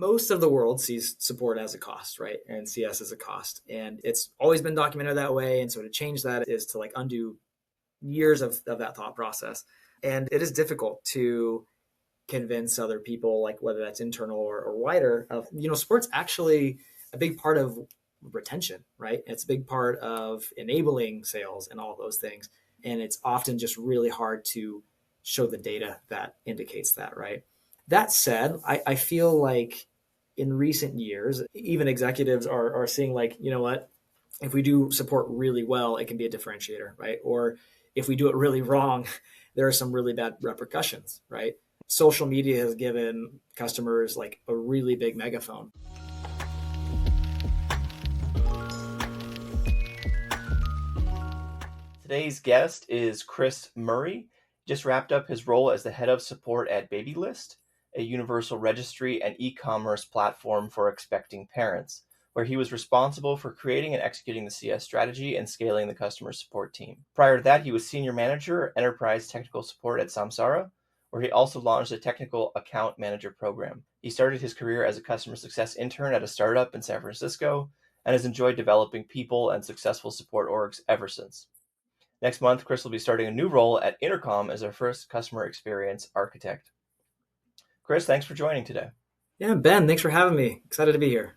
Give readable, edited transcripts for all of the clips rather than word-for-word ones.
most of the world sees support as a cost, right? And CS as a cost. And it's always been documented that way. And so to change that is to like undo years of that thought process. And it is difficult to convince other people, like whether that's internal or wider, of, sports actually a big part of retention, right? It's a big part of enabling sales and all those things. And it's often just really hard to show the data that indicates that, right? That said, I feel like in recent years, even executives are seeing like, you know what, if we do support really well, it can be a differentiator, right? Or if we do it really wrong, there are some really bad repercussions, right? Social media has given customers like a really big megaphone. Today's guest is Chris Murray. Just wrapped up his role as the head of support at BabyList, a universal registry and e-commerce platform for expecting parents, where he was responsible for creating and executing the CS strategy and scaling the customer support team. Prior to that, he was senior manager, enterprise technical support at Samsara, where he also launched a technical account manager program. He started his career as a customer success intern at a startup in San Francisco and has enjoyed developing people and successful support orgs ever since. Next month, Chris will be starting a new role at Intercom as our first customer experience architect. Chris, thanks for joining today. Yeah, Ben, thanks for having me. Excited to be here.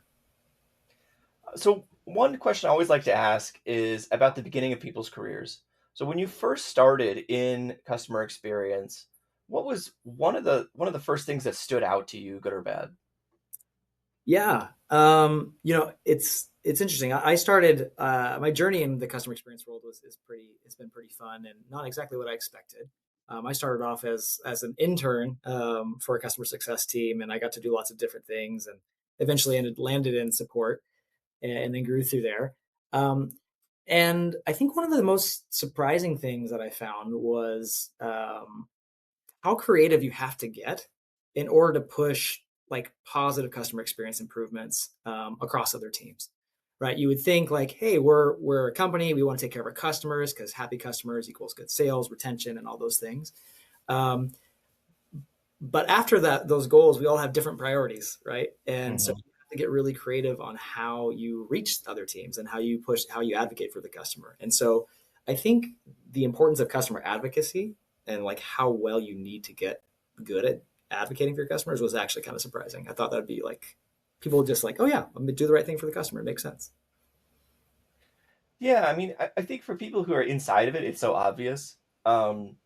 So one question I always like to ask is about the beginning of people's careers. So when you first started in customer experience, what was one of the first things that stood out to you, good or bad? Yeah, it's interesting. I started my journey in the customer experience world it's been pretty fun and not exactly what I expected. I started off as an intern for a customer success team, and I got to do lots of different things, and eventually landed in support, and then grew through there. Um, and I think one of the most surprising things that I found was how creative you have to get in order to push like positive customer experience improvements across other teams, right? You would think like, hey, we're a company, we want to take care of our customers because happy customers equals good sales, retention, and all those things. Um, but after that, those goals, we all have different priorities, right? And so Mm-hmm. you have to get really creative on how you reach other teams and how you push, how you advocate for the customer. And so I think the importance of customer advocacy and like how well you need to get good at advocating for your customers was actually kind of surprising. I thought that'd be like people just like, oh yeah, I'm gonna do the right thing for the customer. It makes sense. Yeah, I mean, I think for people who are inside of it, it's so obvious. Um,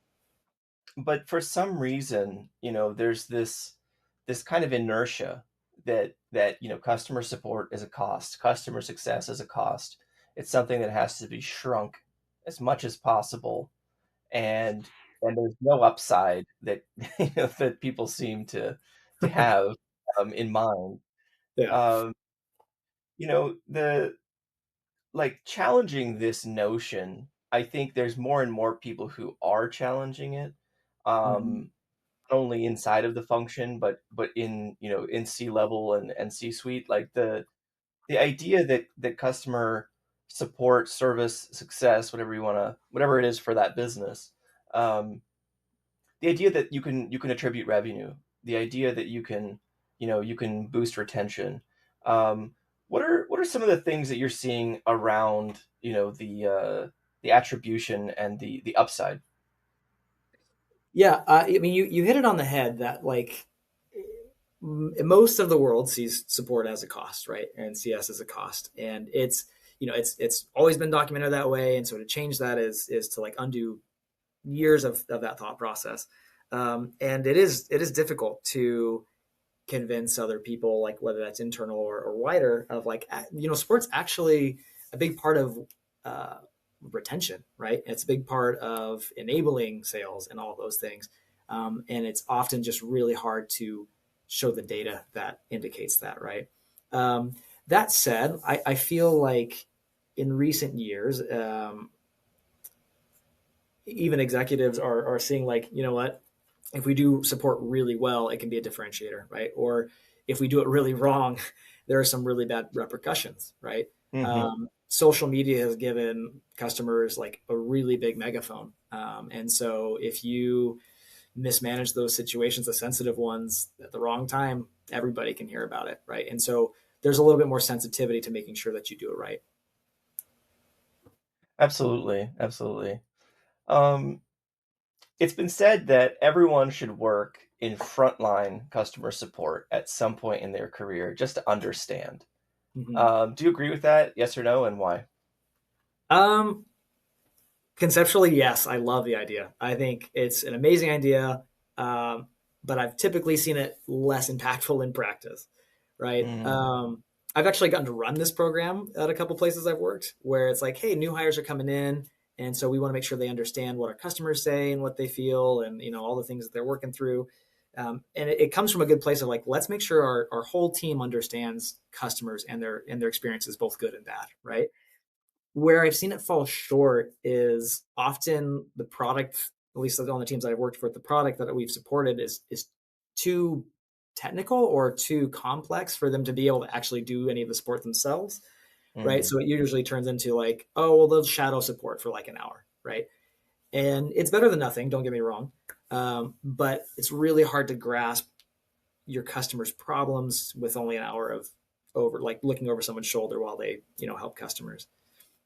but for some reason, there's this kind of inertia that customer support is a cost, customer success is a cost. It's something that has to be shrunk as much as possible, and there's no upside that that people seem to have in mind. Yeah. Um, the like challenging this notion. I think there's more and more people who are challenging it. Mhm. Um, not only inside of the function, but in in C level and C suite, like the idea that customer support, service, success, whatever it is for that business, um, the idea that you can attribute revenue, the idea that you can boost retention. Um, what are some of the things that you're seeing around the attribution and the upside? Yeah, I mean, you hit it on the head that like most of the world sees support as a cost, right? And CS as a cost, and it's always been documented that way. And so to change that is to like undo years of that thought process. And it is difficult to convince other people, like whether that's internal or wider, of like sports actually a big part of uh, retention, right? It's a big part of enabling sales and all those things. And it's often just really hard to show the data that indicates that, right? Um, that said, I feel like in recent years, even executives are seeing like, you know what, if we do support really well, it can be a differentiator, right? Or if we do it really wrong, there are some really bad repercussions, right? Hmm. Social media has given customers like a really big megaphone. And so if you mismanage those situations, the sensitive ones, at the wrong time, everybody can hear about it, right? And so there's a little bit more sensitivity to making sure that you do it right. Absolutely, absolutely. Um, it's been said that everyone should work in frontline customer support at some point in their career just to understand. Mm-hmm. Do you agree with that? Yes or no, and why? Um, Conceptually, yes, I love the idea. I think it's an amazing idea, um, but I've typically seen it less impactful in practice, right? Mm, I've actually gotten to run this program at a couple places I've worked where it's like, hey, new hires are coming in, and so we want to make sure they understand what our customers say and what they feel, and all the things that they're working through. And it comes from a good place of like, let's make sure our whole team understands customers and their experiences, both good and bad, right? Where I've seen it fall short is often the product, at least on the teams that I've worked for, the product that we've supported is too technical or too complex for them to be able to actually do any of the support themselves, right? mm, So it usually turns into like, oh, well, they'll shadow support for like an hour, right? And it's better than nothing, don't get me wrong. But it's really hard to grasp your customers' problems with only an hour of over, like looking over someone's shoulder while they, help customers.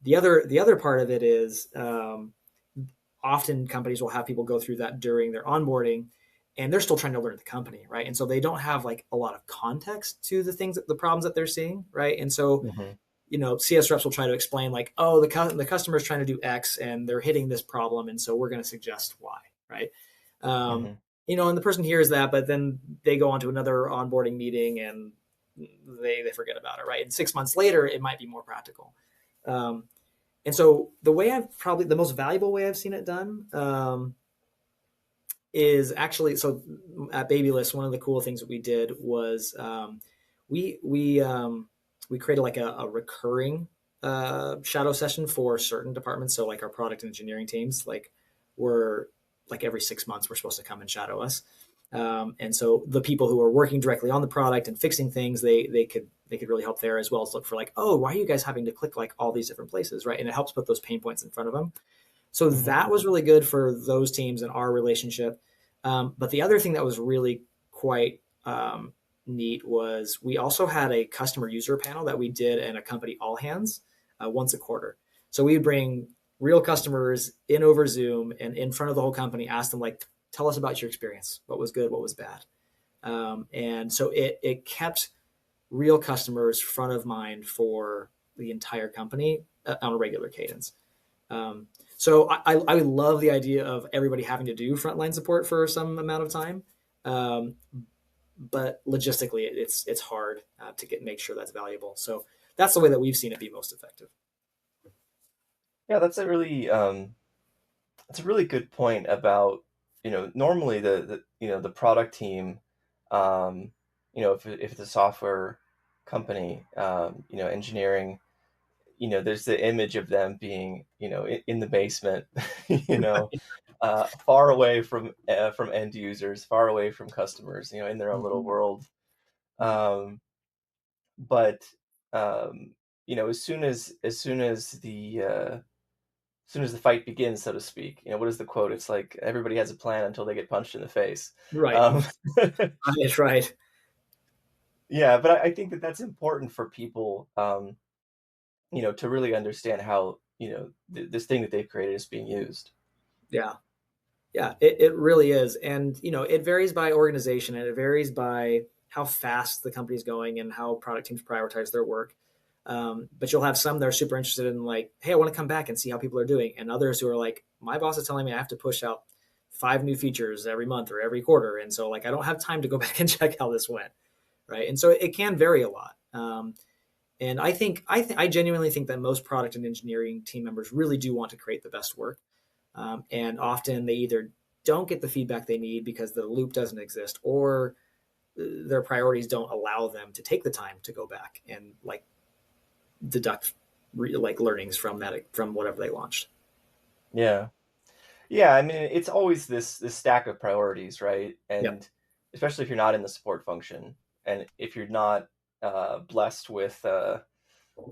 The other part of it is often companies will have people go through that during their onboarding, and they're still trying to learn the company, right? And so they don't have like a lot of context to the problems that they're seeing, right? And so mhm, CS reps will try to explain like, oh, the customer is trying to do X and they're hitting this problem, and so we're going to suggest Y, right? Um, mhm, and the person hears that, but then they go on to another onboarding meeting and they forget about it, right? And 6 months later, it might be more practical. Um, and so the most valuable way I've seen it done is actually, so at BabyList, one of the cool things that we did was we we um, we created like a recurring shadow session for certain departments. So like our product and engineering teams, like we're like every 6 months we're supposed to come and shadow us. And so the people who are working directly on the product and fixing things, they could really help there, as well as look for like, oh, why are you guys having to click like all these different places, right? And it helps put those pain points in front of them. So mhm, that was really good for those teams and our relationship. But the other thing that was really quite neat was we also had a customer user panel that we did in a company all hands once a quarter. So we bring real customers in over Zoom and in front of the whole company, ask them like, tell us about your experience. What was good? What was bad? And so it kept real customers front of mind for the entire company on a regular cadence. Um, so I love the idea of everybody having to do frontline support for some amount of time, um, but logistically it's hard to make sure that's valuable. So that's the way that we've seen it be most effective. yeah, that's a really good point about, normally the product team, um, if it's a software company, engineering, there's the image of them being, in the basement, far away from end users, far away from customers, in their own little Mhm. world. Yeah, Um, but as soon as the fight begins, so to speak, what is the quote? It's like everybody has a plan until they get punched in the face. right. Um, That's right. yeah, but I think that that's important for people, to really understand how, this thing that they've created is being used. Yeah. Yeah, it really is. And, it varies by organization and it varies by how fast the company's going and how product teams prioritize their work. But you'll have some that are super interested in like, hey, I want to come back and see how people are doing. And others who are like, my boss is telling me I have to push out 5 new features every month or every quarter. And so like, I don't have time to go back and check how this went. Right. And so it can vary a lot. And I genuinely think that most product and engineering team members really do want to create the best work. And often they either don't get the feedback they need because the loop doesn't exist, or their priorities don't allow them to take the time to go back and like deduct like learnings from from whatever they launched. Yeah. Yeah, I mean, it's always this stack of priorities, right? Yep. And especially if you're not in the support function, and if you're not blessed with,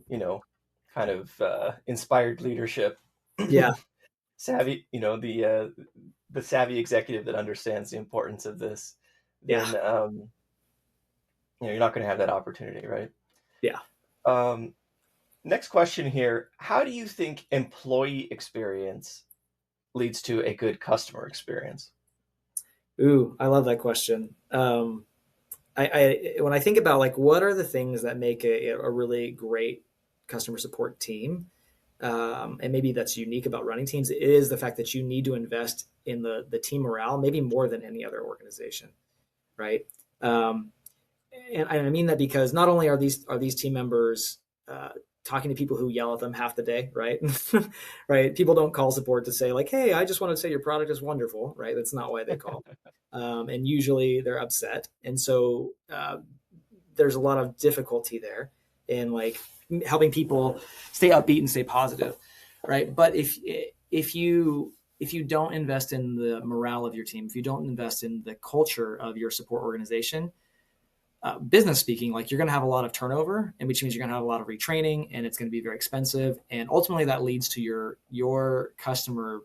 you know, kind of inspired leadership, Yeah. savvy, the savvy executive that understands the importance of this, Yeah. then you're not going to have that opportunity, right? Yeah. Um, Next question here: how do you think employee experience leads to a good customer experience? Ooh, I love that question. When I think about like what are the things that make a really great customer support team, and maybe that's unique about running teams, it is the fact that you need to invest in the team morale, maybe more than any other organization, right? Um, and I mean that because not only are these team members uh, talking to people who yell at them half the day, right? Right? People don't call support to say like, "Hey, I just want to say your product is wonderful," right? That's not why they call. And usually they're upset, and so there's a lot of difficulty there in like helping people stay upbeat and stay positive, right? But if you don't invest in the morale of your team, if you don't invest in the culture of your support organization, business speaking, like you're going to have a lot of turnover, and which means you're going to have a lot of retraining, and it's going to be very expensive, and ultimately that leads to your customer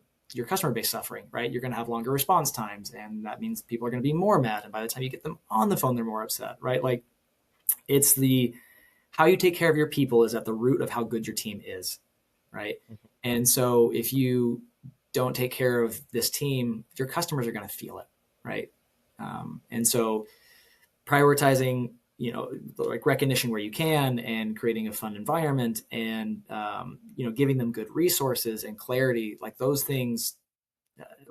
base suffering, right? You're going to have longer response times, and that means people are going to be more mad, and by the time you get them on the phone, they're more upset, right? Like it's the how you take care of your people is at the root of how good your team is, right? And so if you don't take care of this team, your customers are going to feel it, right? And so prioritizing, like recognition where you can, and creating a fun environment, and giving them good resources and clarity, like those things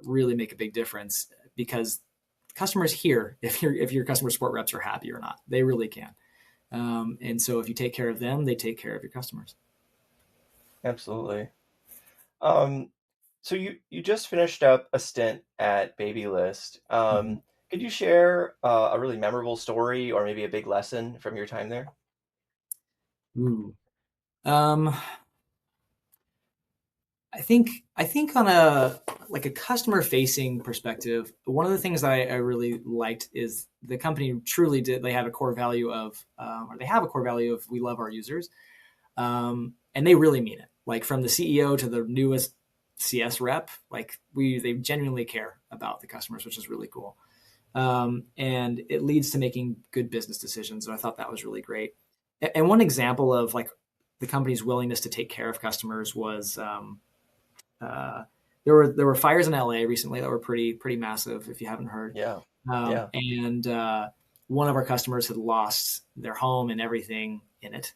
really make a big difference, because customers hear if your customer support reps are happy or not. They really can. And so if you take care of them, they take care of your customers. Absolutely. Um, so you just finished up a stint at BabyList. Mhm. Could you share a really memorable story or maybe a big lesson from your time there? Ooh. Um, I think on a customer facing perspective, one of the things that I really liked is the company truly did. They had a core value of, or they have a core value of, we love our users, and they really mean it. Like from the CEO to the newest CS rep, like they genuinely care about the customers, which is really cool. And it leads to making good business decisions. And I thought that was really great. And one example of like the company's willingness to take care of customers was uh, there were fires in LA recently that were pretty massive. If you haven't heard, Yeah. Yeah. and one of our customers had lost their home and everything in it,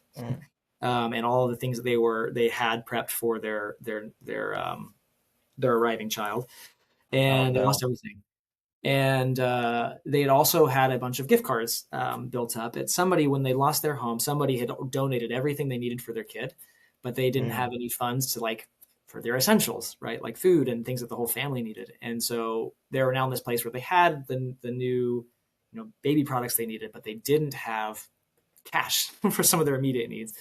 Mm. and all of the things that they had prepped for their arriving child, Oh and they no. lost everything. And they had also had a bunch of gift cards built up. At somebody, when they lost their home, somebody had donated everything they needed for their kid, but they didn't Mm. have any funds to like for their essentials, right? Like food and things that the whole family needed. And so they were now in this place where they had the new, baby products they needed, but they didn't have cash for some of their immediate needs.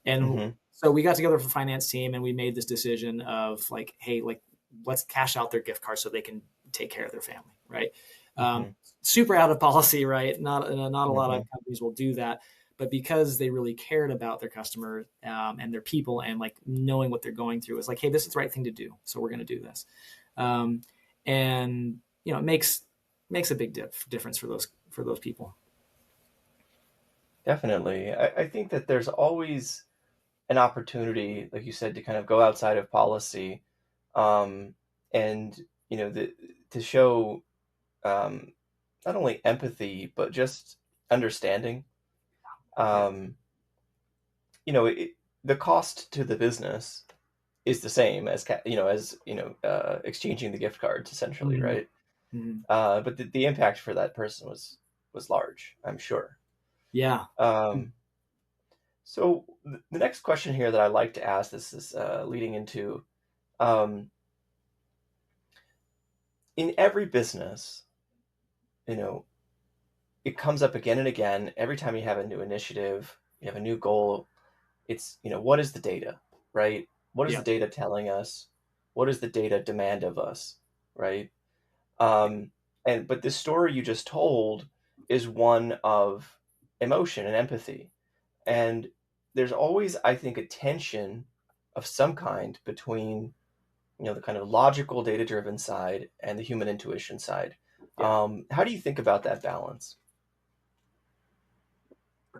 And Mm-hmm. so we got together with the finance team, and we made this decision of like, hey, like let's cash out their gift cards so they can take care of their family, right? Mm-hmm. Super out of policy, right? Not a lot Mm-hmm. of companies will do that, but because they really cared about their customers, and their people, and like knowing what they're going through, is like, hey, this is the right thing to do, so we're going to do this. Um, and it makes a big difference for those people. Definitely. I think that there's always an opportunity, like you said, to kind of go outside of policy, um, and to show um, not only empathy but just understanding. Yeah. Um, the cost to the business is the same as exchanging the gift cards, essentially, Mhm. right? Mhm. But the impact for that person was large, I'm sure. Yeah. Um, so the next question here that I like to ask, this is leading into, um, in every business, you know, it comes up again and again. Every time you have a new initiative, you have a new goal, it's, what is the data, right? What is the Yeah. data telling us? What does the data demand of us, right? Yeah. But this story you just told is one of emotion and empathy. And there's always, I think, a tension of some kind between, the kind of logical data driven side and the human intuition side. Yeah. How do you think about that balance?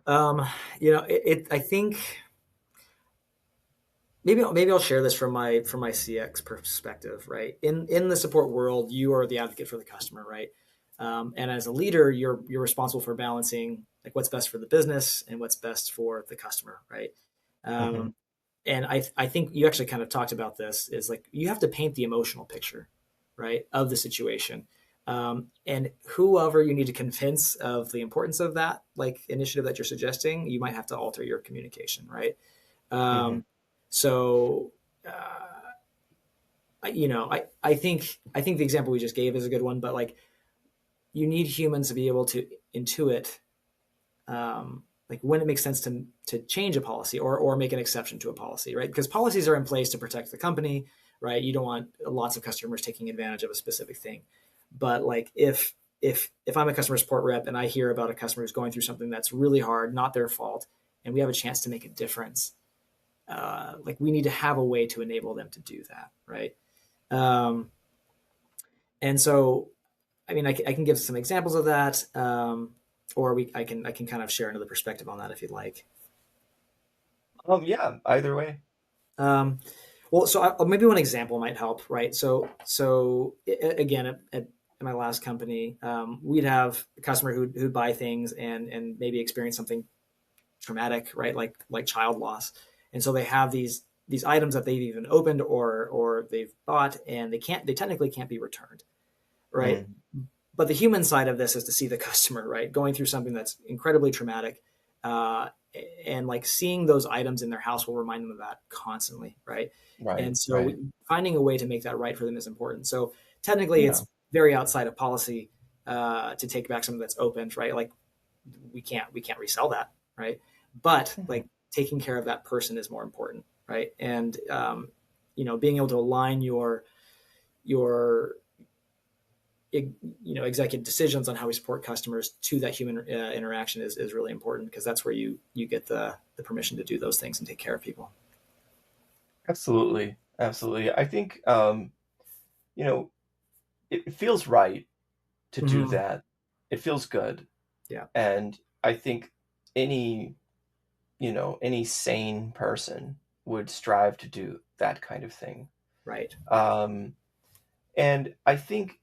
Um, I think maybe I'll share this from my CX perspective, right? In the support world, you are the advocate for the customer, right? And as a leader, you're responsible for balancing like what's best for the business and what's best for the customer, right? Hmm. Um, and I think you actually kind of talked about this is like you have to paint the emotional picture, right, of the situation. And whoever you need to convince of the importance of that like initiative that you're suggesting, you might have to alter your communication, right? Hmm. Um, so, I think the example we just gave is a good one, but like you need humans to be able to intuit, like when it makes sense to change a policy or make an exception to a policy, right? Because policies are in place to protect the company, right? You don't want lots of customers taking advantage of a specific thing. But like if I'm a customer support rep and I hear about a customer who's going through something that's really hard, not their fault, and we have a chance to make a difference, like we need to have a way to enable them to do that, right? Um, and so, I mean, I can give some examples of that, or I can kind of share another perspective on that if you'd like. Yeah, either way. Um, well, so maybe one example might help, right? So again, at my last company, we'd have a customer who'd buy things and maybe experience something traumatic, right? Like child loss, and so they have these items that they've even opened or they've bought, and they technically can't be returned, right? Mm, But the human side of this is to see the customer, right, going through something that's incredibly traumatic, uh, and like seeing those items in their house will remind them of that constantly, right? right, And so right. finding a way to make that right for them is important. So technically, Yeah. it's very outside of policy to take back something that's opened, right? Like we can't resell that, right? But Mhm. like taking care of that person is more important, right? And being able to align your executive decisions on how we support customers to that human interaction is really important because that's where you get the permission to do those things and take care of people. Absolutely, absolutely. I think you know, it feels right to do Hmm. that. It feels good. Yeah. And I think any, any sane person would strive to do that kind of thing. Right. Um, and I think,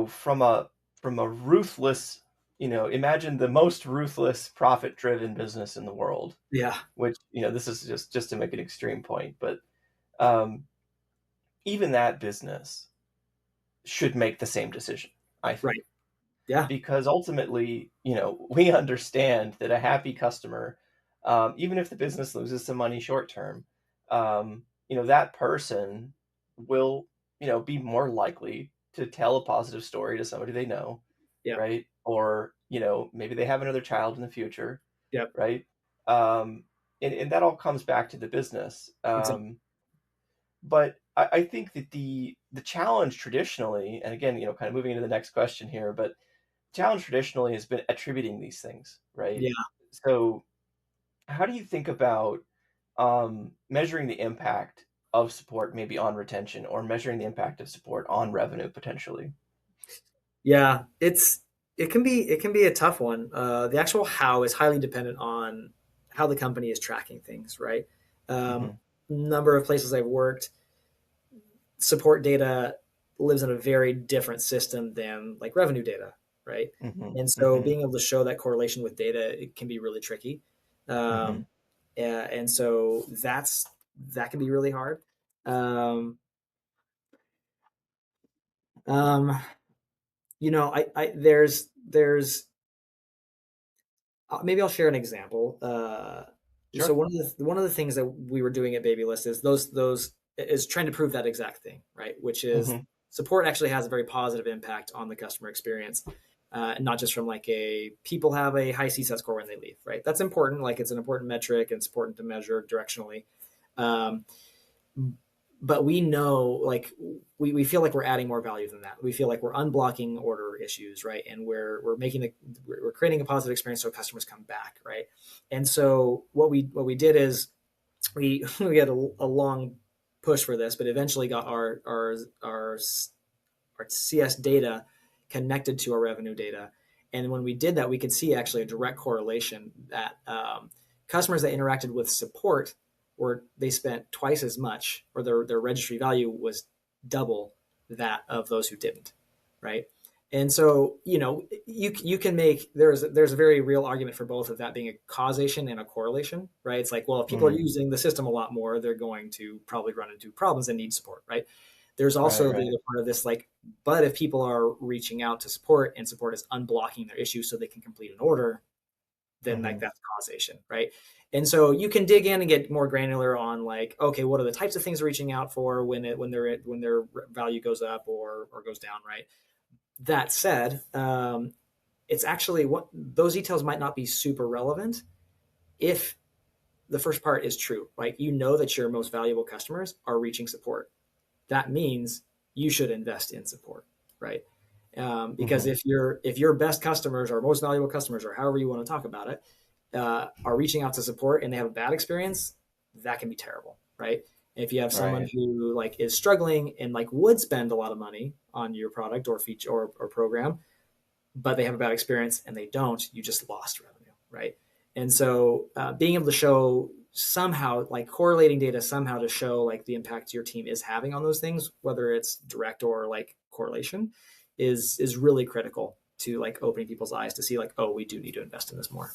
from a ruthless, imagine the most ruthless profit-driven business in the world, Yeah. which, this is just to make an extreme point, but um, even that business should make the same decision, I think. Right. Yeah. Because ultimately, we understand that a happy customer, even if the business loses some money short term, that person will, be more likely to tell a positive story to somebody they know, Yeah. right? Or, maybe they have another child in the future, Yep. right? Um, and that all comes back to the business. Exactly. But I think that the challenge traditionally, and again, kind of moving into the next question here, but challenge traditionally has been attributing these things, right? Yeah. So, how do you think about measuring the impact of support maybe on retention or measuring the impact of support on revenue potentially? Yeah. It can be a tough one. The actual how is highly dependent on how the company is tracking things, right? Um, Hmm. Number of places I've worked, support data lives in a very different system than like revenue data, right? Hmm. And so Hmm. being able to show that correlation with data, it can be really tricky. Hmm. Um, and so that can be really hard. Um, um, there's maybe I'll share an example. So Sure. one of the things that we were doing at BabyList is those is trying to prove that exact thing, right? Which is Hmm. support actually has a very positive impact on the customer experience, not just from like a people have a high CSAT score when they leave, right? That's important. Like it's an important metric and it's important to measure directionally. Um, but we know like we feel like we're adding more value than that. We feel like we're unblocking order issues, right? And we're creating a positive experience so customers come back, right? And so what we did is we had a long push for this, but eventually got our CS data connected to our revenue data. And when we did that, we could see actually a direct correlation that customers that interacted with support they spent twice as much, or their registry value was double that of those who didn't, right? And so, you can make there's a very real argument for both of that being a causation and a correlation, right? It's like, well, if people are Mm-hmm. using the system a lot more, they're going to probably run into problems and need support, right? There's Right, also the right. other part of this, like, but if people are reaching out to support and support is unblocking their issue so they can complete an order, then like Mm-hmm. that's causation, right? And so you can dig in and get more granular on like, okay, what are the types of things they're reaching out for when their value goes up or goes down, right? That said, it's actually what those details might not be super relevant if the first part is true. Like, that your most valuable customers are reaching support, that means you should invest in support, right? Because Mm-hmm. if your best customers or most valuable customers, or however you want to talk about it, are reaching out to support and they have a bad experience, that can be terrible, right? If you have someone Right. who like is struggling and like would spend a lot of money on your product or feature or program, but they have a bad experience and they don't, you just lost revenue, right? And so being able to show somehow, like correlating data somehow to show like the impact your team is having on those things, whether it's direct or like correlation, is really critical to like opening people's eyes to see like, oh, we do need to invest in this more.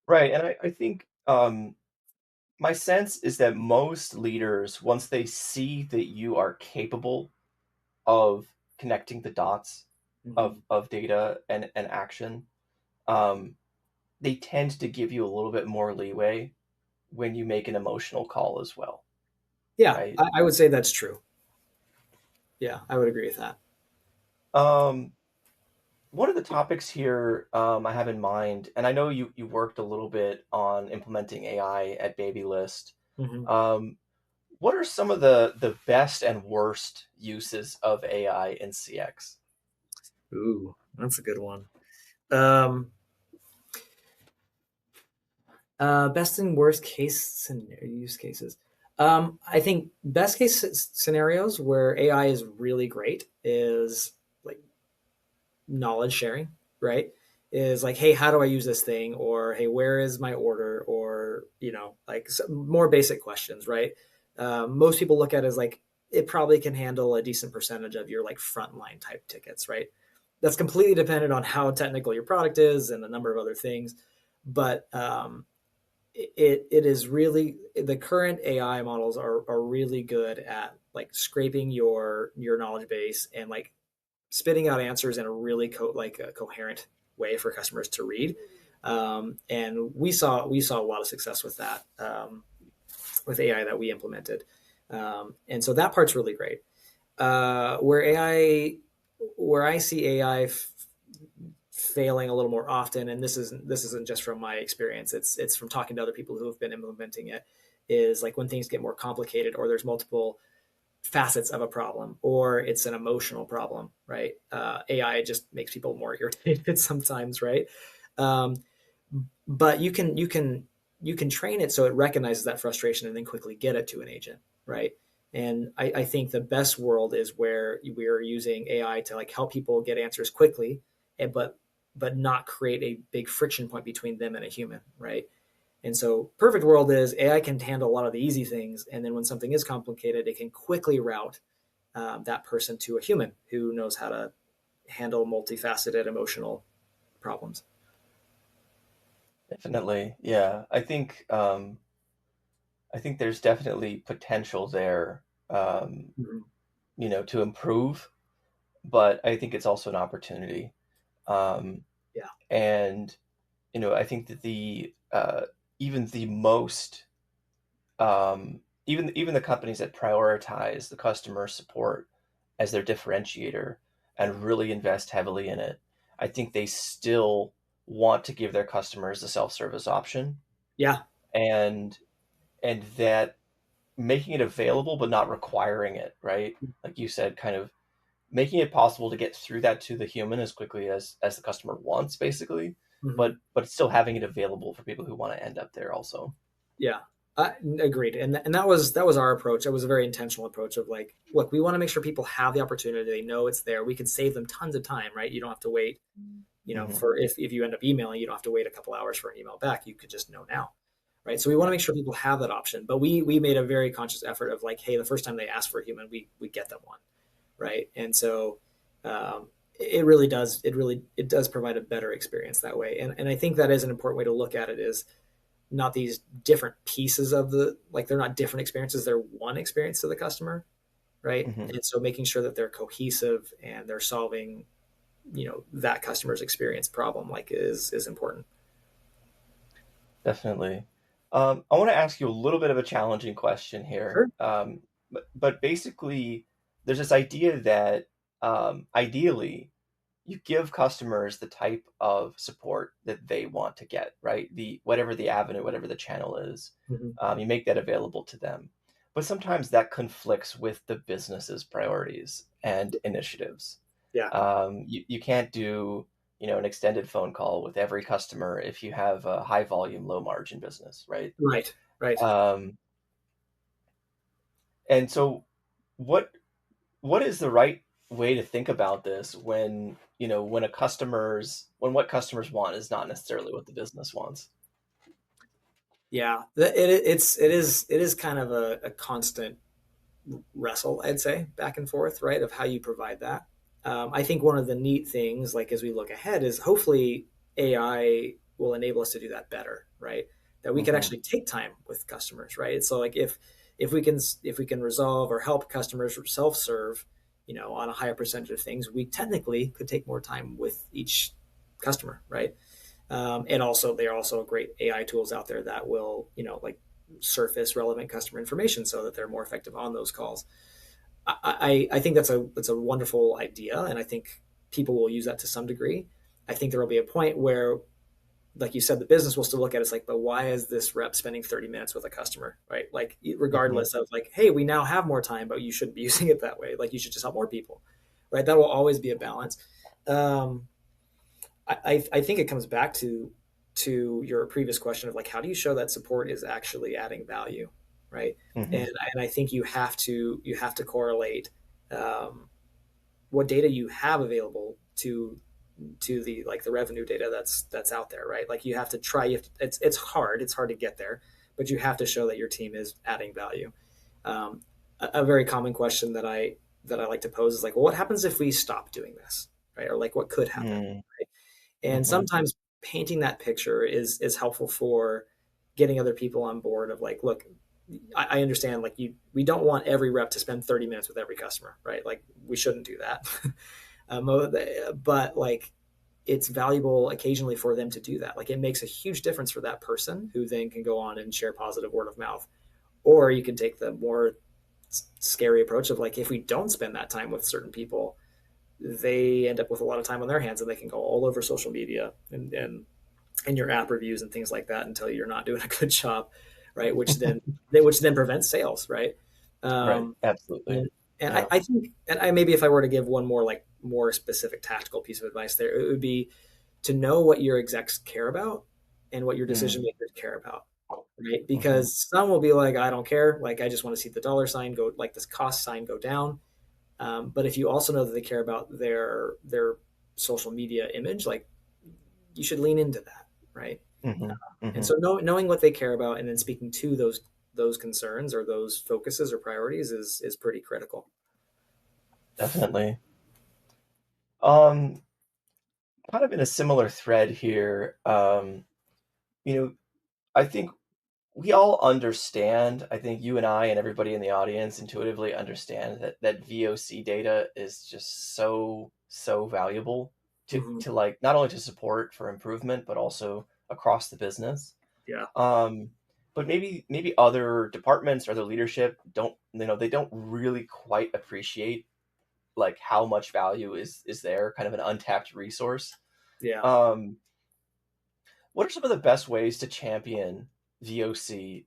Right. And I think my sense is that most leaders, once they see that you are capable of connecting the dots Mm-hmm. of data and action, um, they tend to give you a little bit more leeway when you make an emotional call as well, Yeah, right? I would say that's true. Yeah, I would agree with that. Um, One of the topics here I have in mind, and I know you worked a little bit on implementing AI at BabyList. Mm-hmm. Um, what are some of the best and worst uses of AI in CX? Ooh, that's a good one. Um, best and worst case scenario use cases. I think best case scenarios where AI is really great is like knowledge sharing, right? Is like, hey, how do I use this thing? Or hey, where is my order? Or like some more basic questions, right? Most people look at it as like it probably can handle a decent percentage of your like frontline type tickets, right? That's completely dependent on how technical your product is and a number of other things. But it is really, the current AI models are really good at like scraping your knowledge base and like spitting out answers in a really like a coherent way for customers to read. And we saw a lot of success with that, with AI that we implemented. And so that part's really great. Where I see AI failing a little more often, and this isn't just from my experience, it's from talking to other people who have been implementing it, is like when things get more complicated or there's multiple facets of a problem or it's an emotional problem, right? AI just makes people more irritated sometimes, right? um, but you can train it so it recognizes that frustration and then quickly get it to an agent, right? And I think the best world is where we are using AI to like help people get answers quickly, and but not create a big friction point between them and a human, right? And so perfect world is AI can handle a lot of the easy things, and then when something is complicated, it can quickly route that person to a human who knows how to handle multifaceted emotional problems. Definitely, yeah. I think there's definitely potential there, um, Mhm. to improve, but I think it's also an opportunity. Um, Yeah. and I think that the even the most even the companies that prioritize the customer support as their differentiator and really invest heavily in it, I think they still want to give their customers the self-service option, Yeah. and that making it available but not requiring it, right? Like you said, kind of making it possible to get through that to the human as quickly as the customer wants, basically, Hmm. but still having it available for people who want to end up there also. Yeah, agreed. And that was our approach. It was a very intentional approach of like, look, we want to make sure people have the opportunity. They know it's there. We can save them tons of time, right? You don't have to wait, Hmm. for if you end up emailing, you don't have to wait a couple hours for an email back. You could just know now, right? So we want to Right. make sure people have that option. But we made a very conscious effort of like, hey, the first time they ask for a human, we get them one, right? And so it does provide a better experience that way. And I think that is an important way to look at it is not these different pieces of like they're not different experiences, they're one experience to the customer, right? Hmm. And so making sure that they're cohesive and they're solving that customer's experience problem like is important. Definitely. I want to ask you a little bit of a challenging question here. Sure. But basically, there's this idea that ideally, you give customers the type of support that they want to get, right? The whatever the avenue, whatever the channel is, Hmm. you make that available to them. But sometimes that conflicts with the business's priorities and initiatives. Yeah. You can't do, an extended phone call with every customer if you have a high volume, low margin business, right? Right. Right. Um, and so, what what is the right way to think about this when when what customers want is not necessarily what the business wants? Yeah. It is kind of a constant wrestle, I'd say, back and forth, right, of how you provide that. I think one of the neat things, like as we look ahead, is hopefully AI will enable us to do that better, right? That we can Hmm. actually take time with customers, right? So like if we can resolve or help customers self serve, on a higher percentage of things, we technically could take more time with each customer, right? And also, there are also great AI tools out there that will, like surface relevant customer information so that they're more effective on those calls. I think that's a wonderful idea, and I think people will use that to some degree. I think there will be a point where, like you said, the business will still look at it as like, but why is this rep spending 30 minutes with a customer, right? Like, Hmm. regardless of like, hey, we now have more time, but you shouldn't be using it that way. Like, you should just help more people, right? That will always be a balance. Um, I think it comes back to your previous question of like, how do you show that support is actually adding value, right? Hmm. And I think you have to correlate what data you have available to the like the revenue data that's out there, right? Like, you have to try. It's hard. It's hard to get there, but you have to show that your team is adding value. A very common question that I like to pose is like, well, what happens if we stop doing this, right? Or like, what could happen? Hmm. And Hmm. sometimes painting that picture is helpful for getting other people on board of like, look, I understand, like, we don't want every rep to spend 30 minutes with every customer, right? Like, we shouldn't do that. um, but like, it's valuable occasionally for them to do that. Like, it makes a huge difference for that person who then can go on and share positive word of mouth. Or you can take the more scary approach of like, if we don't spend that time with certain people, they end up with a lot of time on their hands and they can go all over social media and your app reviews and things like that until you're not doing a good job, right? Which then prevents sales, right? Right. Um, Absolutely. and and I, Yeah. I think, and I maybe if I were to give one more like more specific tactical piece of advice there, it would be to know what your execs care about and what your decision Mm. makers care about, right? Hmm. Because some will be like, I don't care, like I just want to see the dollar sign go, like this cost sign go down. But if you also know that they care about their social media image, like, you should lean into that, right? Hmm. And Hmm. so knowing what they care about and then speaking to those concerns or those focuses or priorities is pretty critical. Definitely. Um, Kind of in a similar thread here. You know, I think we all understand. I think you and I and everybody in the audience intuitively understand that VOC data is just so valuable Hmm. to like not only to support for improvement but also across the business. Yeah, Um, but maybe other departments or their leadership don't they don't really quite appreciate like how much value is there, kind of an untapped resource. yeah, Um, what are some of the best ways to champion VOC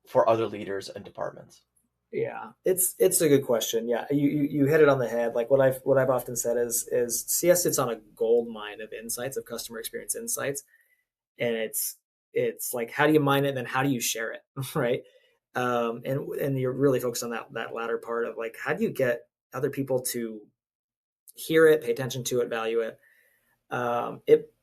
for other leaders and departments? yeah. It's a good question. Yeah, you hit it on the head. Like, what I've often said is CS sits on a gold mine of insights, of customer experience insights, and it's like, how do you mine it, and then how do you share it, right? And you're really focused on that latter part of like, how do you get other people to hear it, pay attention to it, value it. It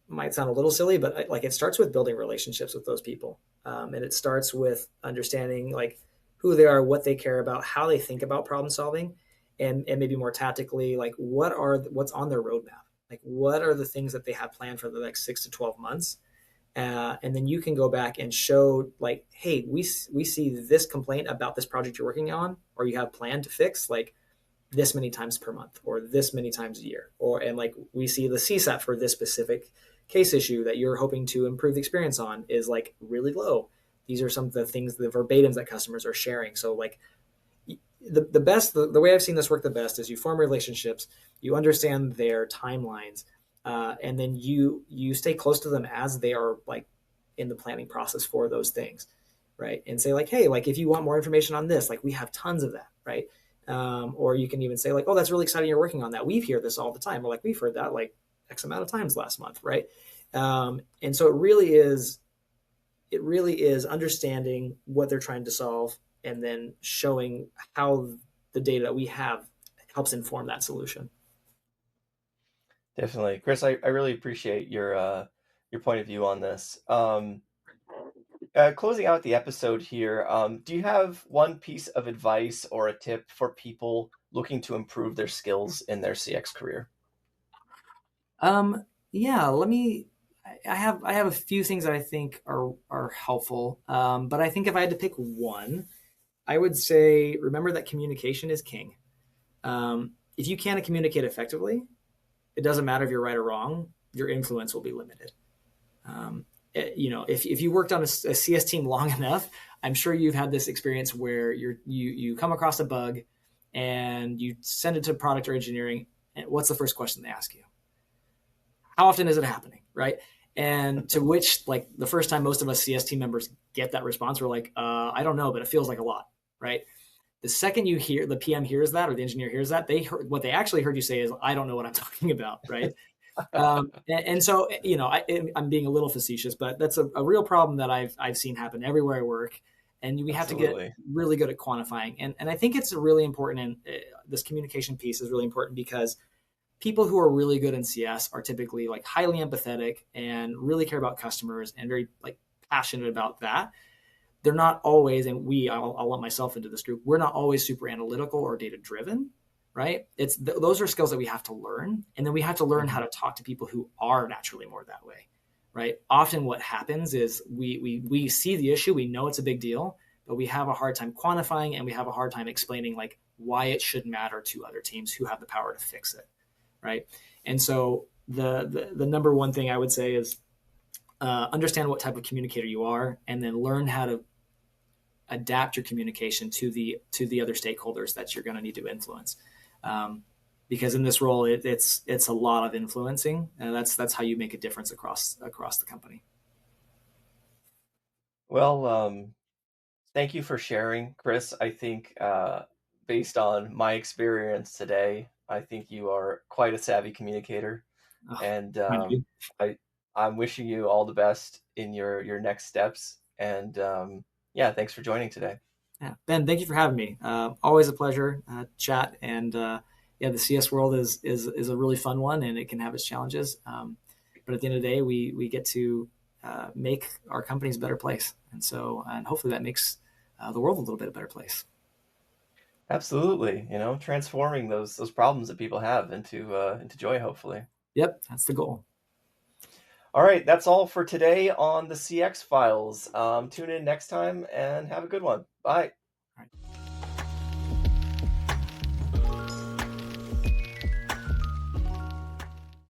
might sound a little silly, but like, it starts with building relationships with those people, and it starts with understanding like who they are, what they care about, how they think about problem solving, and maybe more tactically, like what's on their roadmap, like what are the things that they have planned for the next 6 to 12 months. And then you can go back and show like, hey, we see this complaint about this project you're working on, or you have planned to fix, like this many times per month or this many times a year, or and like we see the CSAT for this specific case issue that you're hoping to improve the experience on is like really low. These are some of the things, the verbatims that customers are sharing. So like the way I've seen this work the best is you form relationships, you understand their timelines, and then you stay close to them as they are like in the planning process for those things, right? And say like, hey, like if you want more information on this, like we have tons of that, right? Or you can even say like, oh, that's really exciting, you're working on that. We've heard this all the time. Or like, we've heard that like X amount of times last month, right? And so it really is understanding what they're trying to solve, and then showing how the data that we have helps inform that solution. Definitely. Chris, I really appreciate your point of view on this. Closing out the episode here, do you have one piece of advice or a tip for people looking to improve their skills in their CX career? Yeah, let me. I have a few things that I think are helpful, but I think if I had to pick one, I would say remember that communication is king. If you can't communicate effectively, it doesn't matter if you're right or wrong. Your influence will be limited. If you worked on a CS team long enough, I'm sure you've had this experience where you come across a bug and you send it to product or engineering. And what's the first question they ask you? How often is it happening, right? And to which, like, the first time most of us CS team members get that response, we're like, I don't know, but it feels like a lot, right? The second you hear the PM hears that, or the engineer hears that, what they actually heard you say is, I don't know what I'm talking about, right? And so, I'm being a little facetious, but that's a real problem that I've seen happen everywhere I work. And we have to get Absolutely. really good at quantifying. And I think it's really important. And this communication piece is really important because people who are really good in CS are typically like highly empathetic and really care about customers and very like passionate about that. They're not always, and I'll lump myself into this group, we're not always super analytical or data driven, right? Those are skills that we have to learn. And then we have to learn how to talk to people who are naturally more that way, right? Often what happens is we see the issue, we know it's a big deal, but we have a hard time quantifying, and we have a hard time explaining like why it should matter to other teams who have the power to fix it, right? And so the number one thing I would say is understand what type of communicator you are, and then learn how to adapt your communication to the other stakeholders that you're going to need to influence. Because in this role, it's a lot of influencing, and that's how you make a difference across the company. Well, thank you for sharing, Chris. I think based on my experience today, I think you are quite a savvy communicator, Oh, and thank you. I I'm wishing you all the best in your next steps. And yeah, thanks for joining today. Yeah. Ben, thank you for having me. Always a pleasure chat. And yeah, the CS world is a really fun one, and it can have its challenges. But at the end of the day, we get to make our companies a better place, and hopefully that makes the world a little bit a better place. Absolutely, transforming those problems that people have into joy, hopefully. Yep, that's the goal. All right, that's all for today on the CX Files. Tune in next time and have a good one. Bye. All right.